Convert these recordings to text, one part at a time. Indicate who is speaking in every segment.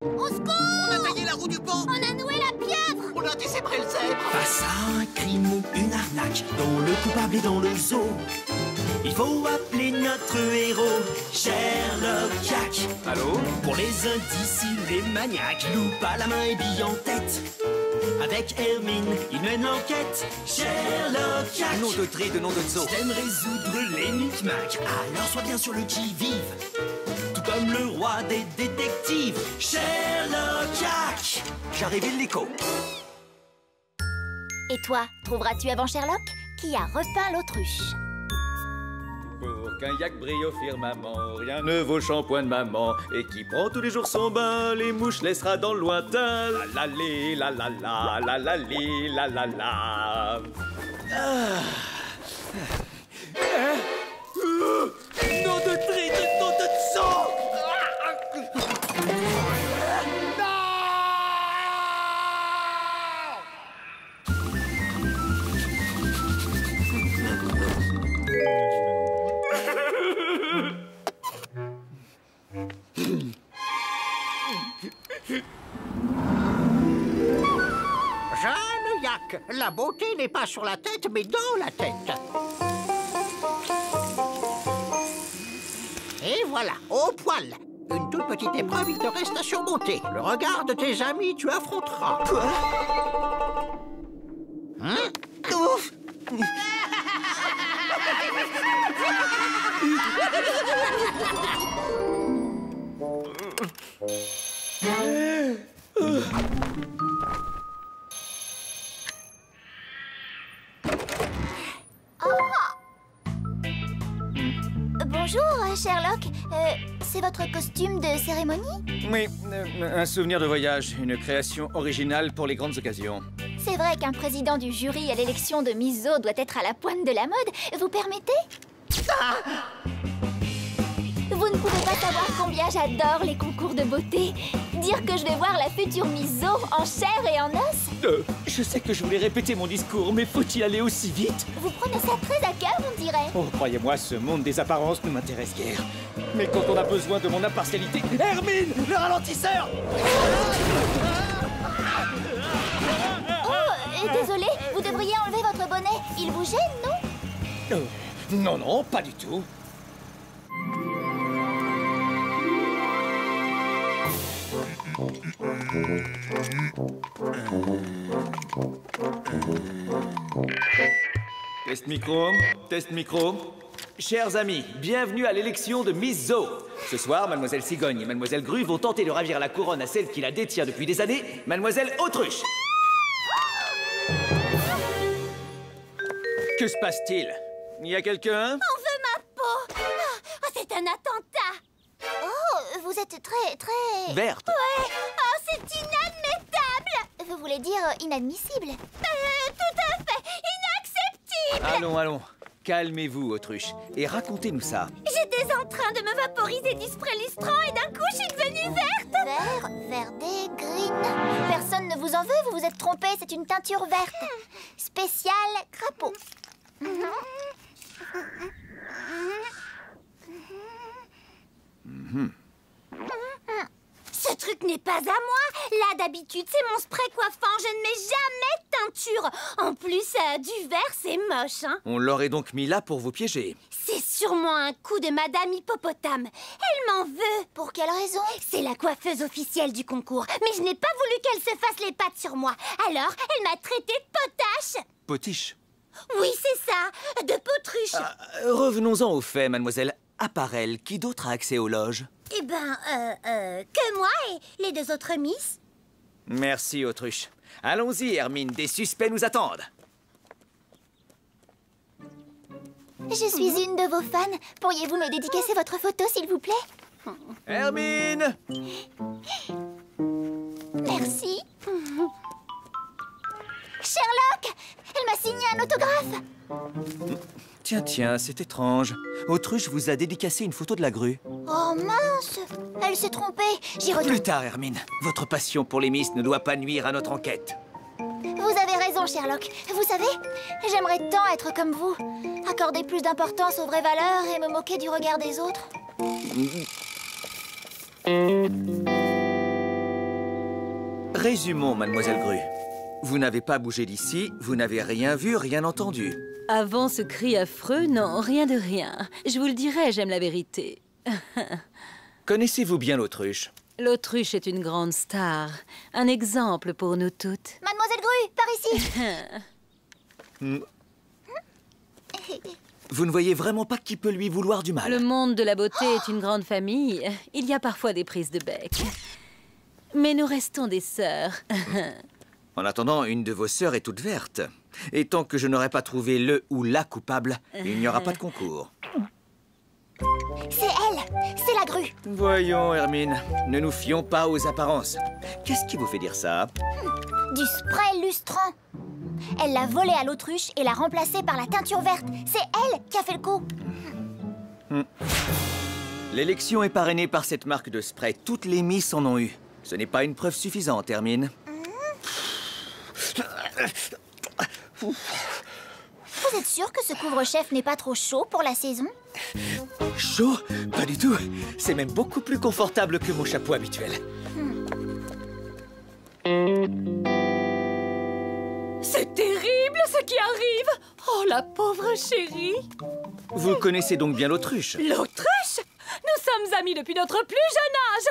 Speaker 1: Au secours!
Speaker 2: On a taillé la roue du pont!
Speaker 1: On a noué la pieuvre!
Speaker 2: On a dézébré le zèbre!
Speaker 3: Face à un crime ou une arnaque dont le coupable est dans le zoo, il faut appeler notre héros, Sherlock Jack.
Speaker 4: Allô?
Speaker 3: Pour les indices, il est maniaque, loupe à la main et bille en tête. Avec Hermine, il mène l'enquête, Sherlock Jack.
Speaker 4: Nom de tri de nom de zoo.
Speaker 3: T'aimes résoudre l'énigme, alors sois bien sur le qui-vive. Tout comme le roi des détectives, Sherlock Jack.
Speaker 4: J'arrive illico.
Speaker 1: Et toi, trouveras-tu avant Sherlock qui a repeint l'autruche?
Speaker 4: Pour qu'un yak brille au firmament, rien ne vaut le shampoing de maman. Et qui prend tous les jours son bain, les mouches laissera dans le lointain. La la li, la la la, la la li, la la la.
Speaker 3: Nom de tri de nom de sang.
Speaker 2: Jeune yak, la beauté n'est pas sur la tête, mais dans la tête. Et voilà, au poil. Une toute petite épreuve, il te reste à surmonter. Le regard de tes amis, tu affronteras.
Speaker 3: Quoi?
Speaker 2: Hein?
Speaker 3: Ouf.
Speaker 1: Bonjour, Sherlock. C'est votre costume de cérémonie?
Speaker 4: Oui, un souvenir de voyage, une création originale pour les grandes occasions.
Speaker 1: C'est vrai qu'un président du jury à l'élection de Miss Zo doit être à la pointe de la mode. Vous permettez? Vous ne pouvez pas savoir combien j'adore les concours de beauté. Dire que je vais voir la future Miss Zo en chair et en os.
Speaker 3: Je sais que je voulais répéter mon discours, mais faut-il aller aussi vite?
Speaker 1: Vous prenez ça très à cœur, on dirait.
Speaker 4: Oh, croyez-moi, ce monde des apparences ne m'intéresse guère. Mais quand on a besoin de mon impartialité... Hermine, le ralentisseur!
Speaker 1: Oh, désolé, vous devriez enlever votre bonnet. Il vous gêne, non?
Speaker 4: Non, non, pas du tout. Test micro, test micro. Chers amis, bienvenue à l'élection de Miss Zo. Ce soir, Mademoiselle Cigogne et Mademoiselle Grue vont tenter de ravir la couronne à celle qui la détient depuis des années, Mademoiselle Autruche. Que se passe-t-il? Y a quelqu'un?
Speaker 1: On veut ma peau. Oh, c'est un attentat. Oh, vous êtes très...
Speaker 4: Verte.
Speaker 1: Ouais. Oh, c'est inadmettable. Vous voulez dire inadmissible? Tout à fait. Inacceptable.
Speaker 4: Allons, allons. Calmez-vous, Autruche, et racontez-nous ça.
Speaker 1: J'étais en train de me vaporiser du spray lustrant et d'un coup, je suis devenue verte. Verdé, green. Personne ne vous en veut, vous vous êtes trompé, c'est une teinture verte. Spéciale crapaud. Ce truc n'est pas à moi. Là, d'habitude, c'est mon spray coiffant. Je ne mets jamais de teinture. En plus, du vert, c'est moche, hein.
Speaker 4: On l'aurait donc mis là pour vous piéger.
Speaker 1: C'est sûrement un coup de Madame Hippopotame. Elle m'en veut. Pour quelle raison? C'est la coiffeuse officielle du concours. Mais je n'ai pas voulu qu'elle se fasse les pattes sur moi. Alors, elle m'a traité de potache.
Speaker 4: Potiche.
Speaker 1: Oui, c'est ça. De potruche.
Speaker 4: Revenons-en aux faits, mademoiselle. À part elle, qui d'autre a accès aux loges?
Speaker 1: Eh ben, que moi et les deux autres Miss.
Speaker 4: Merci, Autruche. Allons-y, Hermine, des suspects nous attendent.
Speaker 1: Je suis une de vos fans. Pourriez-vous me dédicacer votre photo, s'il vous plaît?
Speaker 4: Hermine!
Speaker 1: Merci. Sherlock! Elle m'a signé un autographe.
Speaker 4: Tiens, tiens, c'est étrange. Autruche vous a dédicacé une photo de la grue.
Speaker 1: Oh mince! Elle s'est trompée. J'y retourne.
Speaker 4: Plus tard, Hermine. Votre passion pour les Miss ne doit pas nuire à notre enquête.
Speaker 1: Vous avez raison, Sherlock. Vous savez, j'aimerais tant être comme vous. Accorder plus d'importance aux vraies valeurs et me moquer du regard des autres.
Speaker 4: Résumons, mademoiselle Grue. Vous n'avez pas bougé d'ici, vous n'avez rien vu, rien entendu.
Speaker 5: Avant ce cri affreux, non, rien de rien. Je vous le dirai, j'aime la vérité.
Speaker 4: Connaissez-vous bien l'autruche?
Speaker 5: L'autruche est une grande star. Un exemple pour nous toutes.
Speaker 1: Mademoiselle Grue, par ici.
Speaker 4: Vous ne voyez vraiment pas qui peut lui vouloir du mal.
Speaker 5: Le monde de la beauté est une grande famille. Il y a parfois des prises de bec. Mais nous restons des sœurs.
Speaker 4: En attendant, une de vos sœurs est toute verte. Et tant que je n'aurai pas trouvé le ou la coupable, il n'y aura pas de concours.
Speaker 1: C'est elle, c'est la grue.
Speaker 4: Voyons, Hermine, ne nous fions pas aux apparences. Qu'est-ce qui vous fait dire ça?
Speaker 1: Du spray lustrant. Elle l'a volé à l'autruche et l'a remplacé par la teinture verte. C'est elle qui a fait le coup.
Speaker 4: L'élection est parrainée par cette marque de spray. Toutes les Miss en ont eu. Ce n'est pas une preuve suffisante, Hermine.
Speaker 1: Vous êtes sûr que ce couvre-chef n'est pas trop chaud pour la saison?
Speaker 4: Chaud? Pas du tout. C'est même beaucoup plus confortable que mon chapeau habituel.
Speaker 5: C'est terrible ce qui arrive! Oh, la pauvre chérie!
Speaker 4: Vous connaissez donc bien l'autruche?
Speaker 5: L'autruche? Nous sommes amis depuis notre plus jeune âge!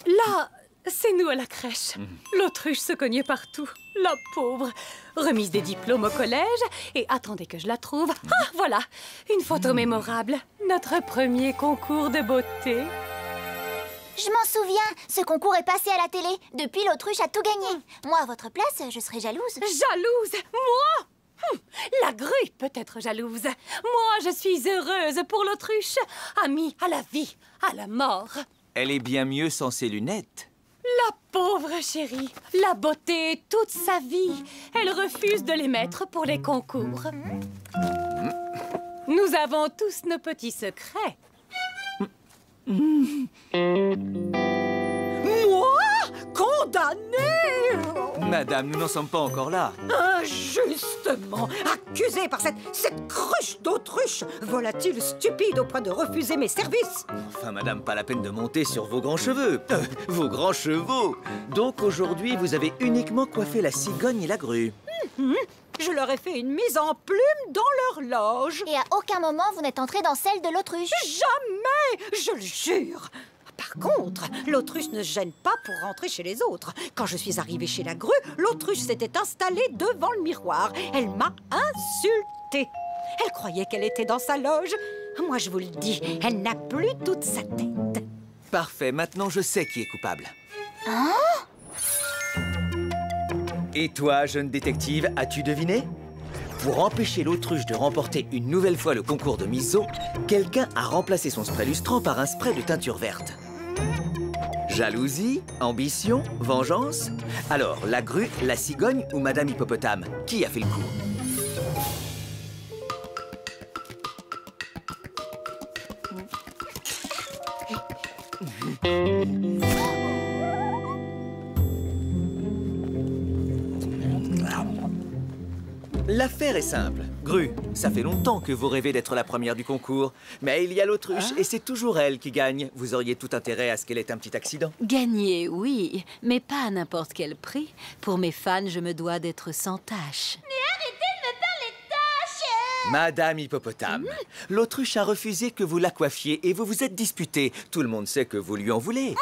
Speaker 5: Là, c'est nous à la crèche. L'autruche se cognait partout. La pauvre. Remise des diplômes au collège et attendez que je la trouve. Ah, voilà, une photo mémorable. Notre premier concours de beauté.
Speaker 1: Je m'en souviens, ce concours est passé à la télé. Depuis, l'autruche a tout gagné. Moi, à votre place, je serais jalouse.
Speaker 5: Jalouse? Moi? La grue peut être jalouse. Moi, je suis heureuse pour l'autruche. Amie à la vie, à la mort.
Speaker 4: Elle est bien mieux sans ses lunettes.
Speaker 5: La pauvre chérie, la beauté toute sa vie. Elle refuse de les mettre pour les concours. Nous avons tous nos petits secrets. Moi? Condamnée?
Speaker 4: Madame, nous n'en sommes pas encore là.
Speaker 6: Injustement accusée par cette cruche d'autruche, volatile stupide au point de refuser mes services.
Speaker 4: Enfin, madame, pas la peine de monter sur vos grands cheveux. Vos grands chevaux. Donc aujourd'hui, vous avez uniquement coiffé la cigogne et la grue.
Speaker 6: Je leur ai fait une mise en plume dans leur loge.
Speaker 1: Et à aucun moment, vous n'êtes entré dans celle de l'autruche.
Speaker 6: Jamais, je le jure. Par contre, l'autruche ne se gêne pas pour rentrer chez les autres. Quand je suis arrivée chez la grue, l'autruche s'était installée devant le miroir. Elle m'a insultée. Elle croyait qu'elle était dans sa loge. Moi, je vous le dis, elle n'a plus toute sa tête.
Speaker 4: Parfait, maintenant je sais qui est coupable.
Speaker 1: Hein?
Speaker 4: Et toi, jeune détective, as-tu deviné? Pour empêcher l'autruche de remporter une nouvelle fois le concours de Miss Zo, quelqu'un a remplacé son spray lustrant par un spray de teinture verte. Jalousie? Ambition? Vengeance? Alors, la grue, la cigogne ou Madame Hippopotame? Qui a fait le coup? L'affaire est simple. Grue, ça fait longtemps que vous rêvez d'être la première du concours. Mais il y a l'autruche et c'est toujours elle qui gagne. Vous auriez tout intérêt à ce qu'elle ait un petit accident.
Speaker 5: Gagner, oui, mais pas à n'importe quel prix. Pour mes fans, je me dois d'être sans tache.
Speaker 1: Mais arrêtez de me parler de tâches!
Speaker 4: Madame Hippopotame, l'autruche a refusé que vous la coiffiez et vous vous êtes disputés. Tout le monde sait que vous lui en voulez.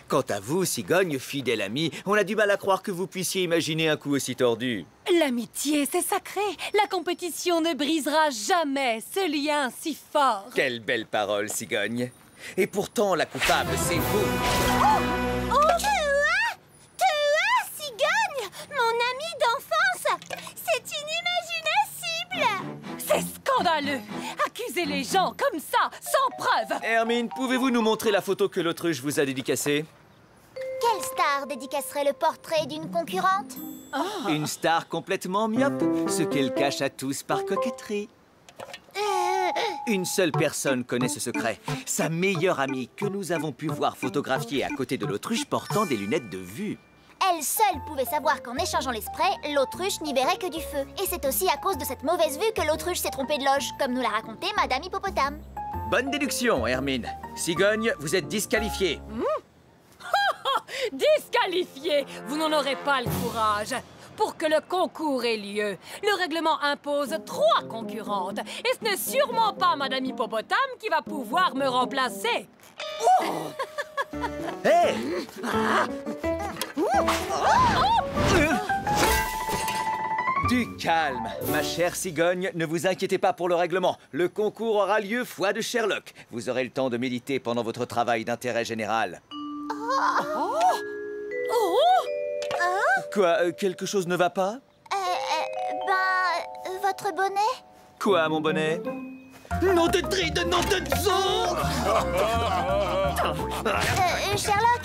Speaker 4: Quant à vous, cigogne, fidèle amie, on a du mal à croire que vous puissiez imaginer un coup aussi tordu.
Speaker 5: L'amitié, c'est sacré. La compétition ne brisera jamais ce lien si fort.
Speaker 4: Quelle belle parole, cigogne. Et pourtant, la coupable, c'est vous.
Speaker 1: Oh, cigogne! Mon ami d'enfance! C'est inimaginable!
Speaker 5: C'est scandaleux. Accuser les gens comme ça, sans preuve.
Speaker 4: Hermine, pouvez-vous nous montrer la photo que l'autruche vous a dédicacée?
Speaker 1: Quelle star dédicacerait le portrait d'une concurrente?
Speaker 4: Une star complètement myope, ce qu'elle cache à tous par coquetterie. Une seule personne connaît ce secret, sa meilleure amie que nous avons pu voir photographier à côté de l'autruche portant des lunettes de vue.
Speaker 1: Elle seule pouvait savoir qu'en échangeant les sprays, l'autruche n'y verrait que du feu. Et c'est aussi à cause de cette mauvaise vue que l'autruche s'est trompée de loge, comme nous l'a raconté Madame Hippopotame.
Speaker 4: Bonne déduction, Hermine. Cigogne, vous êtes disqualifiée.
Speaker 5: Disqualifié! Vous n'en aurez pas le courage. Pour que le concours ait lieu, le règlement impose 3 concurrentes. Et ce n'est sûrement pas Madame Hippopotame qui va pouvoir me remplacer.
Speaker 4: Hé! Du calme, ma chère cigogne, ne vous inquiétez pas pour le règlement. Le concours aura lieu foi de Sherlock. Vous aurez le temps de méditer pendant votre travail d'intérêt général. Quoi, quelque chose ne va pas?
Speaker 1: Votre bonnet?
Speaker 4: Quoi, mon bonnet? Nom de dride, nom de zoo!
Speaker 1: Sherlock,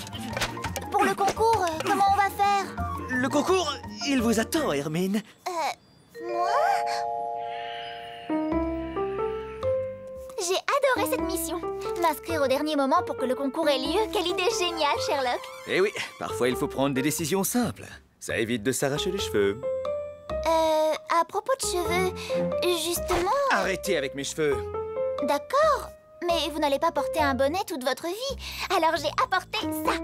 Speaker 1: pour le concours, comment on va faire?
Speaker 4: Le concours, il vous attend, Hermine.
Speaker 1: Moi? J'ai adoré cette mission. M'inscrire au dernier moment pour que le concours ait lieu, quelle idée géniale, Sherlock.
Speaker 4: Eh oui, parfois il faut prendre des décisions simples. Ça évite de s'arracher les cheveux.
Speaker 1: À propos de cheveux, justement...
Speaker 4: Arrêtez avec mes cheveux.
Speaker 1: D'accord, mais vous n'allez pas porter un bonnet toute votre vie. Alors j'ai apporté ça.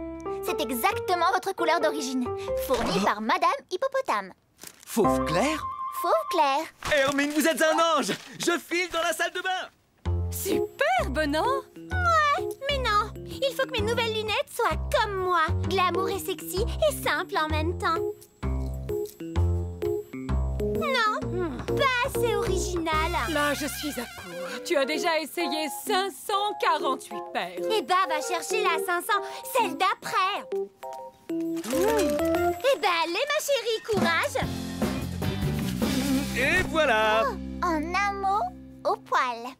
Speaker 1: C'est exactement votre couleur d'origine, fournie par Madame Hippopotame.
Speaker 4: Fauve clair?
Speaker 1: Fauve clair.
Speaker 4: Hermine, vous êtes un ange! Je file dans la salle de bain!
Speaker 5: Superbe, non?
Speaker 1: Ouais, mais non. Il faut que mes nouvelles lunettes soient comme moi. Glamour et sexy et simple en même temps. Non, pas assez original.
Speaker 5: Là, je suis à court. Tu as déjà essayé 548 paires.
Speaker 1: Eh ben, va chercher la 500, celle d'après. Eh ben, allez, ma chérie, courage.
Speaker 4: Et voilà!
Speaker 1: En un mot, au poil.